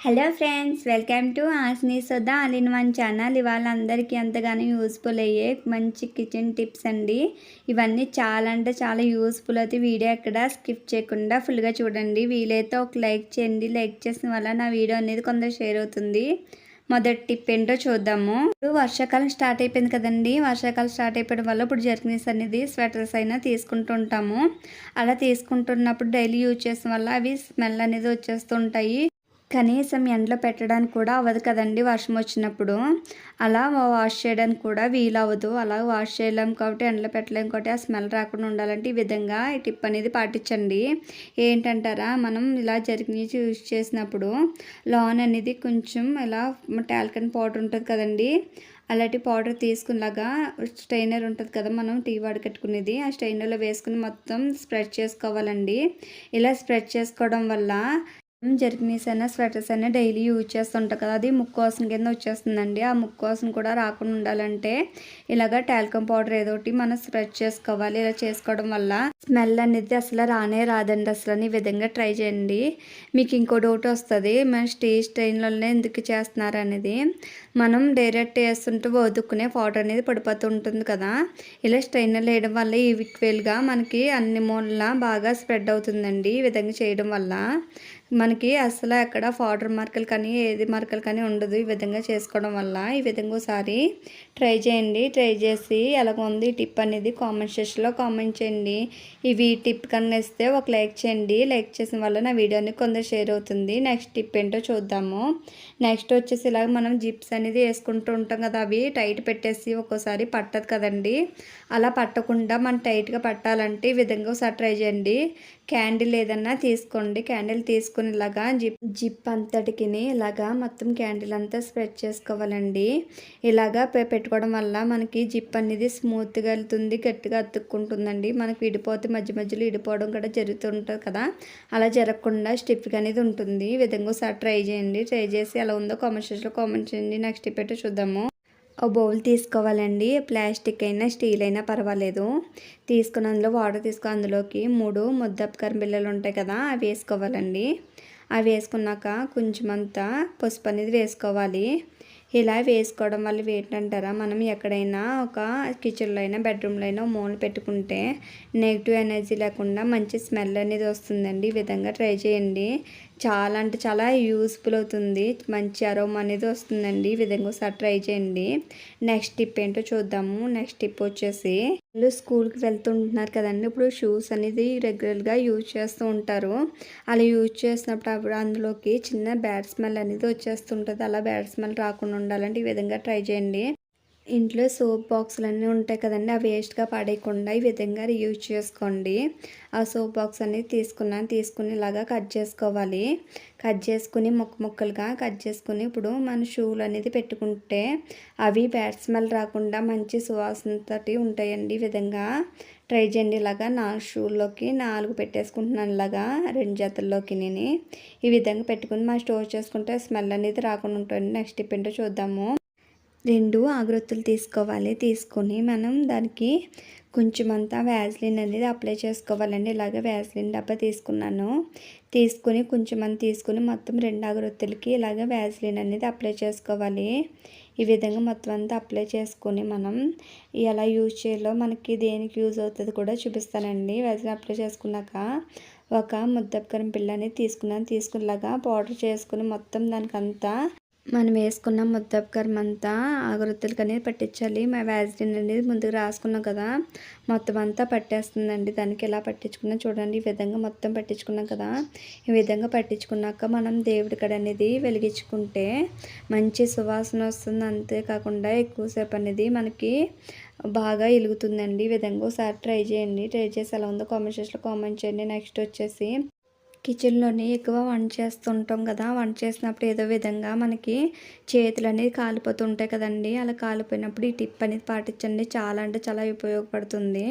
Hello friends, welcome to ఆస్ని Sudha all in one channel. ఇవాళ అందరికీ ఎంతగానో యూస్ఫుల్ అయ్యే మంచి కిచెన్ టిప్స్ అండి. ఇవన్నీ చాలా అంటే చాలా యూస్ఫుల్ అయితే వీడియో ఎక్కడ స్కిప్ చేయకుండా ఫుల్గా చూడండి. వీలైతే ఒక లైక్ చేయండి. లైక్ చేసిన వల్ల నా వీడియో అనేది కొందరు షేర్ అవుతుంది. మొదటి టిప్ ఏంటో చూద్దాము. ఇప్పుడు వర్షాకాలం స్టార్ట్ అయిపోయింది కదండి. వర్షాకాలం స్టార్ట్ అయిపోవడం వల్ల ఇప్పుడు జర్కిన్స్ అనేది స్వెటర్స్ అయినా తీసుకుంటూ ఉంటాము. అలా తీసుకుంటున్నప్పుడు డైలీ యూజ్ చేసిన వల్ల అవి స్మెల్ అనేది వచ్చేస్తుంటాయి. కనీసం ఎండలో పెట్టడానికి కూడా అవ్వదు కదండి వర్షం వచ్చినప్పుడు. అలా వాష్ చేయడానికి కూడా వీలవ్వదు. అలా వాష్ చేయలేము కాబట్టి ఎండలో పెట్టలేము కాబట్టి ఆ స్మెల్ రాకుండా ఉండాలంటే ఈ విధంగా ఈ టిప్ అనేది పాటించండి. ఏంటంటారా, మనం ఇలా జర్కిన్స్ యూజ్ చేసినప్పుడు లాన్ అనేది కొంచెం ఇలా టాల్కమ్ పౌడర్ ఉంటుంది కదండి, అలాంటి పౌడర్ తీసుకునేలాగా స్ట్రైనర్ ఉంటుంది కదా, మనం టీ వడకట్టుకునేది, ఆ స్ట్రైనర్లో వేసుకుని మొత్తం స్ప్రెడ్ చేసుకోవాలండి. ఇలా స్ప్రెడ్ చేసుకోవడం వల్ల జర్కినీస్ అయినా స్వెటర్స్ అయినా డైలీ యూజ్ చేస్తుంటాం కదా, అది ముక్కోసం కింద వచ్చేస్తుందండి. ఆ ముక్కోసం కూడా రాకుండా ఉండాలంటే ఇలాగ టాల్కమ్ పౌడర్ ఏదో ఒకటి మనం స్ప్రెడ్ చేసుకోవాలి. ఇలా చేసుకోవడం వల్ల స్మెల్ అనేది అసలు రానే రాదండి. అసలు ఈ విధంగా ట్రై చేయండి. మీకు ఇంకో డౌట్ వస్తుంది, మన స్టెయిన్లోనే ఎందుకు చేస్తున్నారు అనేది. మనం డైరెక్ట్ వేస్తుంటే వదుక్కునే పౌడర్ అనేది పడిపోతూ ఉంటుంది కదా, ఇలా స్ట్రైనర్లో వేయడం వల్ల ఈక్వల్గా మనకి అన్ని మూలలా బాగా స్ప్రెడ్ అవుతుందండి. ఈ విధంగా చేయడం వల్ల మనకి అసలు ఎక్కడ పౌడర్ మార్కలు కానీ ఏది మార్కలు కానీ ఉండదు. ఈ విధంగా చేసుకోవడం వల్ల ఈ విధంగా ఒకసారి ట్రై చేయండి. ట్రై చేసి ఎలాగ ఉంది టిప్ అనేది కామెంట్ సెక్షన్లో కామెంట్ చేయండి. ఇవి టిప్ కన్నా ఇస్తే ఒక లైక్ చేయండి. లైక్ చేసిన వల్ల నా వీడియోని కొందరు షేర్ అవుతుంది. నెక్స్ట్ టిప్ ఏంటో చూద్దాము. నెక్స్ట్ వచ్చేసి ఇలాగ మనం జిప్స్ అనేది వేసుకుంటూ ఉంటాం కదా, అవి టైట్ పెట్టేసి ఒక్కోసారి పట్టదు కదండి. అలా పట్టకుండా మనం టైట్గా పట్టాలంటే ఈ విధంగా ఒకసారి ట్రై చేయండి. క్యాండిల్ ఏదన్నా తీసుకోండి. క్యాండిల్ తీసుకుని ఇలాగా జిప్ అంతటికి ఇలాగా మొత్తం క్యాండిల్ అంతా స్ప్రెడ్ చేసుకోవాలండి. ఇలాగా పెట్టుకోవడం వల్ల మనకి జిప్ అనేది స్మూత్గా వెళ్తుంది, గట్టిగా అతుక్కుంటుందండి. మనకి విడిపోతే మధ్య మధ్యలో విడిపోవడం కూడా జరుగుతుంటుంది కదా, అలా జరగకుండా స్టిఫ్గా అనేది ఉంటుంది. ఈ విధంగా ఒకసారి ట్రై చేయండి. ట్రై చేసి ఎలా ఉందో కామెంట్ సెక్షన్లో కామెంట్ చేయండి. నెక్స్ట్ టిప్ ఏంటో చూద్దాము. ఒక బౌల్ తీసుకోవాలండి. ప్లాస్టిక్ అయినా స్టీల్ అయినా పర్వాలేదు. తీసుకుని అందులో వాటర్ తీసుకొని అందులోకి 3 ముద్దపు కరిబిళ్ళలు ఉంటాయి కదా, అవి వేసుకోవాలండి. అవి వేసుకున్నాక కొంచెం అంతా పసుపు అనేది వేసుకోవాలి. ఇలా వేసుకోవడం వల్ల ఏంటంటారా, మనం ఎక్కడైనా ఒక కిచెన్లో అయినా బెడ్రూమ్లో అయినా మూల పెట్టుకుంటే నెగిటివ్ ఎనర్జీ లేకుండా మంచి స్మెల్ అనేది వస్తుందండి. ఈ విధంగా ట్రై చేయండి. చాలా అంటే చాలా యూస్ఫుల్ అవుతుంది. మంచి అరోమా అనేది వస్తుందండి. ఈ విధంగా ఒకసారి ట్రై చేయండి. నెక్స్ట్ టిప్ ఏంటో చూద్దాము. నెక్స్ట్ టిప్ వచ్చేసి, వాళ్ళు స్కూల్కి వెళ్తుంటున్నారు కదండి, ఇప్పుడు షూస్ అనేది రెగ్యులర్గా యూజ్ చేస్తూ ఉంటారు. అలా యూజ్ చేసినప్పుడు అప్పుడు అందులోకి చిన్న బ్యాడ్ స్మెల్ అనేది వచ్చేస్తుంటుంది. అలా బ్యాడ్ స్మెల్ రాకుండా ఉండాలంటే ఈ విధంగా ట్రై చేయండి. ఇంట్లో సోప్ బాక్సులు అన్నీ ఉంటాయి కదండి, అవి వేస్ట్గా పడేయకుండా ఈ విధంగా రీయూజ్ చేసుకోండి. ఆ సోప్ బాక్స్ అనేది తీసుకుని ఇలాగా కట్ చేసుకోవాలి. కట్ చేసుకుని ముక్కలుగా కట్ చేసుకుని ఇప్పుడు మన షూలు అనేది పెట్టుకుంటే అవి బ్యాడ్ స్మెల్ రాకుండా మంచి సువాసనతోటి ఉంటాయండి. ఈ విధంగా ట్రై చేయండి. ఇలాగా 4 షూల్లోకి 4 పెట్టేసుకుంటున్నాను. ఇలాగా 2 జతల్లోకి నేను ఈ విధంగా పెట్టుకుని మనం స్టోర్ చేసుకుంటే స్మెల్ అనేది రాకుండా ఉంటుంది. నెక్స్ట్ టిప్ ఏంటో చూద్దాము. 2 అగరొత్తులు తీసుకోవాలి. తీసుకొని మనం దానికి కొంచెం అంతా వ్యాజ్లిన్ అనేది అప్లై చేసుకోవాలండి. ఇలాగ వ్యాజ్లిన్ డబ్బా తీసుకున్నాను. తీసుకుని కొంచెం అంత తీసుకుని మొత్తం 2 అగరొత్తులకి ఇలాగ వ్యాజ్లిన్ అనేది అప్లై చేసుకోవాలి. ఈ విధంగా మొత్తం అంతా అప్లై చేసుకొని మనం ఎలా యూజ్ చేయాలో మనకి దేనికి యూజ్ అవుతుంది కూడా చూపిస్తానండి. వ్యాజ్లిన్ అప్లై చేసుకున్నాక ఒక ముద్దపు కరిబిళ్ళ అనేది తీసుకునేలాగా పౌడర్ చేసుకుని మొత్తం దానికంతా మనం వేసుకున్న ముద్దపు కర్మ అంతా అగరొత్తులకి అనేది పట్టించాలి. మా వ్యాజ్లిన్ అనేది ముందుకు రాసుకున్నాం కదా, మొత్తం అంతా పట్టేస్తుందండి. దానికి ఎలా పట్టించుకున్నా చూడండి. ఈ విధంగా మొత్తం పట్టించుకున్నాం కదా, ఈ విధంగా పట్టించుకున్నాక మనం దేవుడి కడ అనేది వెలిగించుకుంటే మంచి సువాసన వస్తుంది. అంతేకాకుండా ఎక్కువసేపు అనేది మనకి బాగా వెలుగుతుందండి. ఈ విధంగా ఒకసారి ట్రై చేయండి. ట్రై చేసి ఎలా ఉందో కామెంట్ సెక్షన్లో కామెంట్ చేయండి. నెక్స్ట్ వచ్చేసి, కిచెన్లోనే ఎక్కువ వంట చేస్తుంటాం కదా, వంట చేసినప్పుడు ఏదో విధంగా మనకి చేతులు అనేది కాలిపోతూ ఉంటాయి కదండి. అలా కాలిపోయినప్పుడు ఈ టిప్ అనేది పాటించండి. చాలా అంటే చాలా ఉపయోగపడుతుంది.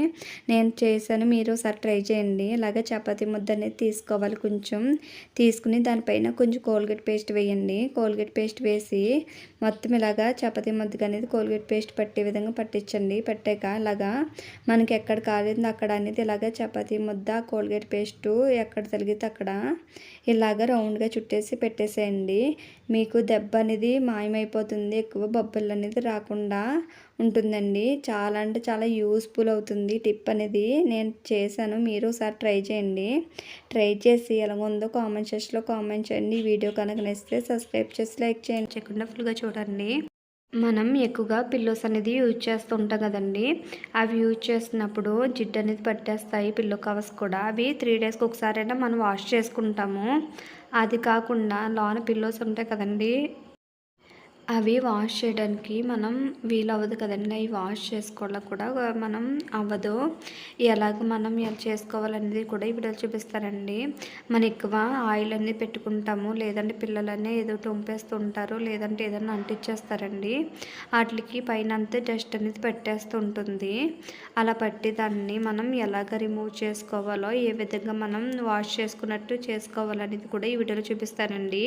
నేను చేశాను, మీరు ఒకసారి ట్రై చేయండి. ఇలాగ చపాతీ ముద్ద అనేది తీసుకోవాలి. కొంచెం తీసుకుని దానిపైన కొంచెం కోల్గేట్ పేస్ట్ వేయండి. కోల్గేట్ పేస్ట్ వేసి మొత్తం ఇలాగా చపాతీ ముద్దకు అనేది కోల్గేట్ పేస్ట్ పట్టే విధంగా పట్టించండి. పట్టాక ఇలాగా మనకి ఎక్కడ కాలేదు అక్కడ అనేది ఇలాగ చపాతీ ముద్ద కోల్గేట్ పేస్టు ఎక్కడ తగిలితే అక్కడ అక్కడ. ఇలాగ రౌండ్గా చుట్టేసి పెట్టేసేయండి. మీకు దెబ్బ అనేది మాయమైపోతుంది, ఎక్కువ బొబ్బలు అనేది రాకుండా ఉంటుందండి. చాలా అంటే చాలా యూస్ఫుల్ అవుతుంది టిప్ అనేది. నేను చేశాను, మీరు ఒకసారి ట్రై చేయండి. ట్రై చేసి ఎలా ఉందో కామెంట్ సెక్షన్లో కామెంట్ చేయండి. ఈ వీడియో కనుక నచ్చితే సబ్స్క్రైబ్ చేసి లైక్ చేయండి, చేయకుండా ఫుల్గా చూడండి. మనం ఎక్కువగా పిల్లోస్ అనేది యూజ్ చేస్తూ ఉంటాం కదండి. అవి యూజ్ చేస్తున్నప్పుడు జిడ్డు అనేది పట్టేస్తాయి పిల్లో కవర్స్ కూడా. అవి 3 డేస్కి ఒకసారైనా మనం వాష్ చేసుకుంటాము. అది కాకుండా లోన పిల్లోస్ ఉంటాయి కదండి, అవి వాష్ చేయడానికి మనం వీలవ్వదు కదండి. అవి వాష్ చేసుకోవడానికి కూడా మనం అవ్వదు. ఎలాగ మనం ఎలా చేసుకోవాలనేది కూడా ఈ వీడియోలో చూపిస్తారండి. మనం ఎక్కువ ఆయిల్ అనేది పెట్టుకుంటాము, లేదంటే పిల్లలనే ఏదో టొంపేస్తూ ఉంటారు, లేదంటే ఏదైనా అంటించేస్తారండి. వాటికి పైన అంతా డస్ట్ అనేది పెట్టేస్తూ ఉంటుంది. అలా పట్టి దాన్ని మనం ఎలాగ రిమూవ్ చేసుకోవాలో, ఏ విధంగా మనం వాష్ చేసుకున్నట్టు చేసుకోవాలనేది కూడా ఈ వీడియోలో చూపిస్తానండి.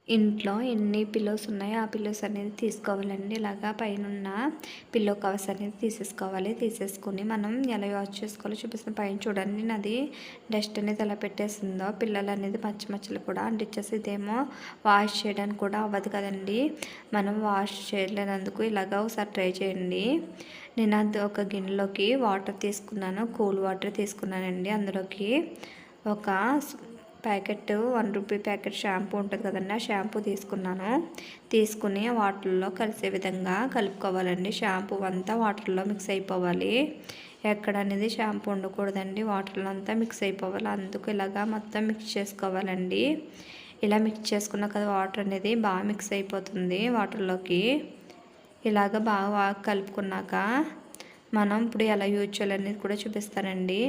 ఇంట్లో ఎన్ని పిల్లోస్ ఉన్నాయో ఆ పిల్లోస్ అనేది తీసుకోవాలండి. ఇలాగా పైన పిల్లో కవర్స్ అనేది తీసేసుకోవాలి. తీసేసుకొని మనం ఎలా వాష్ చేసుకోవాలో చూపిస్తాను. పైన చూడండి, నాది డస్ట్ అనేది ఎలా పెట్టేసిందో. పిల్లలు అనేది మచ్చ మచ్చలు కూడా అంటించేసి, ఇదేమో వాష్ చేయడానికి కూడా అవ్వదు కదండి. మనం వాష్ చేయలేనందుకు ఇలాగా ఒకసారి ట్రై చేయండి. నేను అది ఒక గిన్నెలోకి వాటర్ తీసుకున్నాను, కూల్ వాటర్ తీసుకున్నానండి. అందులోకి ఒక ప్యాకెట్ 1 రూపీ ప్యాకెట్ షాంపూ ఉంటుంది కదండి, ఆ షాంపూ తీసుకున్నాను. తీసుకుని వాటర్లో కలిసే విధంగా కలుపుకోవాలండి. షాంపూ అంతా వాటర్లో మిక్స్ అయిపోవాలి. ఎక్కడ అనేది షాంపూ ఉండకూడదండి, వాటర్లో అంతా మిక్స్ అయిపోవాలి. అందుకు ఇలాగా మొత్తం మిక్స్ చేసుకోవాలండి. ఇలా మిక్స్ చేసుకున్న కదా వాటర్ అనేది బాగా మిక్స్ అయిపోతుంది వాటర్లోకి. ఇలాగ బాగా కలుపుకున్నాక మనం ఇప్పుడు ఎలా యూజ్ చేయాలనేది కూడా చూపిస్తానండి.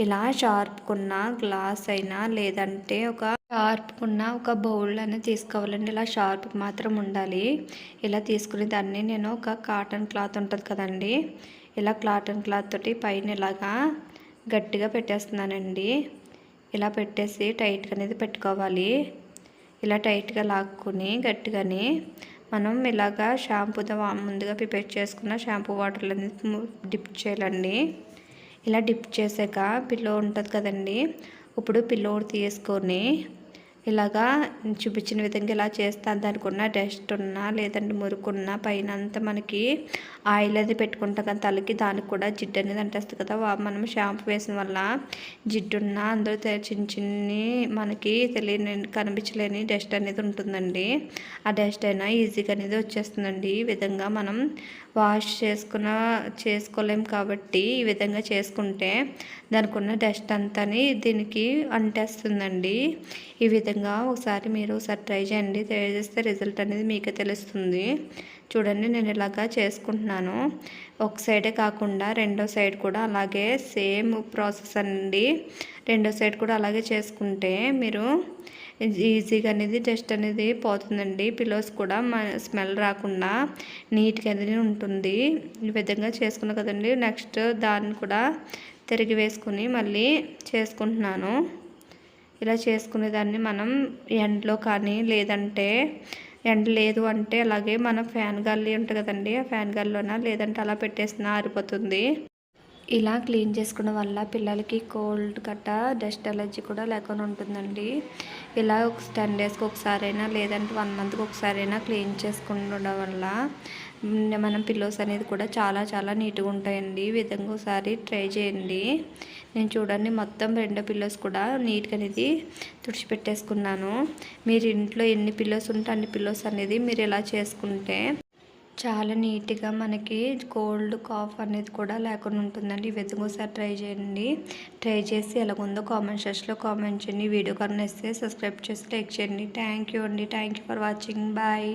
ఇలా షార్ప్కున్న గ్లాస్ అయినా, లేదంటే షార్ప్కున్న ఒక బౌల్ అనేది తీసుకోవాలండి. ఇలా షార్ప్ మాత్రం ఉండాలి. ఇలా తీసుకునే దాన్ని నేను ఒక కాటన్ క్లాత్ ఉంటుంది కదండి, ఇలా కాటన్ క్లాత్ తోటి పైన ఇలాగా గట్టిగా పెట్టేస్తున్నానండి. ఇలా పెట్టేసి టైట్గా అనేది పెట్టుకోవాలి. ఇలా టైట్గా లాక్కుని గట్టిగానే మనం ఇలాగా షాంపూతో ముందుగా ప్రిపేర్ చేసుకున్న షాంపూ వాటర్లో డిప్ చేయాలండి. ఇలా డిప్ చేసాక పిల్లో ఉంటుంది కదండి, ఇప్పుడు పిల్లో తీసుకొని ఇలాగా చూపించిన విధంగా ఇలా చేస్తాను. దానికి ఉన్న డస్ట్ ఉన్నా, లేదంటే మురుకున్నా, పైన అంతా మనకి ఆయిల్ అది పెట్టుకుంటాం కదా తలకి, దానికి కూడా జిడ్డు అనేది అంటేస్తుంది కదా. మనం షాంపూ వేసిన వల్ల జిడ్డున్నా అందులో చిన్న చిన్ని మనకి తెలియని కనిపించలేని డస్ట్ అనేది ఉంటుందండి. ఆ డస్ట్ అయినా ఈజీగా అనేది వచ్చేస్తుందండి. ఈ విధంగా మనం వాష్ చేసుకోలేం కాబట్టి ఈ విధంగా చేసుకుంటే దానికి ఉన్న డస్ట్ అంతా దీనికి అంటేస్తుందండి. ఈ విధంగా ఒకసారి మీరు ట్రై చేయండి. ట్రై చేస్తే రిజల్ట్ అనేది మీకే తెలుస్తుంది. చూడండి, నేను ఇలాగా చేసుకుంటున్నాను. ఒక సైడే కాకుండా రెండో సైడ్ కూడా అలాగే సేమ్ ప్రాసెస్ అండి. రెండో సైడ్ కూడా అలాగే చేసుకుంటే మీరు ఈజీగా అనేది డస్ట్ అనేది పోతుందండి. పిల్లోస్ కూడా స్మెల్ రాకుండా నీట్గా అనేది ఉంటుంది. ఈ విధంగా చేసుకున్నా కదండి. నెక్స్ట్ దాన్ని కూడా తిరిగి వేసుకుని మళ్ళీ చేసుకుంటున్నాను. ఇలా చేసుకునే దాన్ని మనం ఎండలో కానీ, లేదంటే ఎండ లేదు అంటే అలాగే మనం ఫ్యాన్ గాలి ఉంటుంది కదండి, ఆ ఫ్యాన్ గాలిలోన లేదంటే అలా పెట్టేసినా ఆరిపోతుంది. ఇలా క్లీన్ చేసుకోవడం వల్ల పిల్లలకి కోల్డ్ గట్ట డస్ట్ అలర్జీ కూడా లేకుండా ఉంటుందండి. ఇలా ఒక 10 డేస్కి ఒకసారైనా, లేదంటే 1 మంత్కి ఒకసారైనా క్లీన్ చేసుకుండడం వల్ల మనం పిల్లోస్ అనేది కూడా చాలా చాలా నీట్గా ఉంటాయండి. ఈ విధంగా ఒకసారి ట్రై చేయండి. నేను చూడండి మొత్తం 2 పిల్లోస్ కూడా నీట్గా అనేది తుడిచిపెట్టేసుకున్నాను. మీరు ఇంట్లో ఎన్ని పిల్లోస్ ఉంటే అన్ని పిల్లోస్ అనేది మీరు ఇలా చేసుకుంటే చాలా నీట్గా మనకి కోల్డ్ కాఫ్ అనేది కూడా లేకుండా ఉంటుందండి. ఈ విధంగా ఒకసారి ట్రై చేయండి. ట్రై చేసి ఎలాగుందో కామెంట్ సెక్షన్లో కామెంట్ చేయండి. వీడియో కన్నా ఇస్తే సబ్స్క్రైబ్ చేసి లైక్ చేయండి. థ్యాంక్ యూ అండి. Thank you for watching. Bye.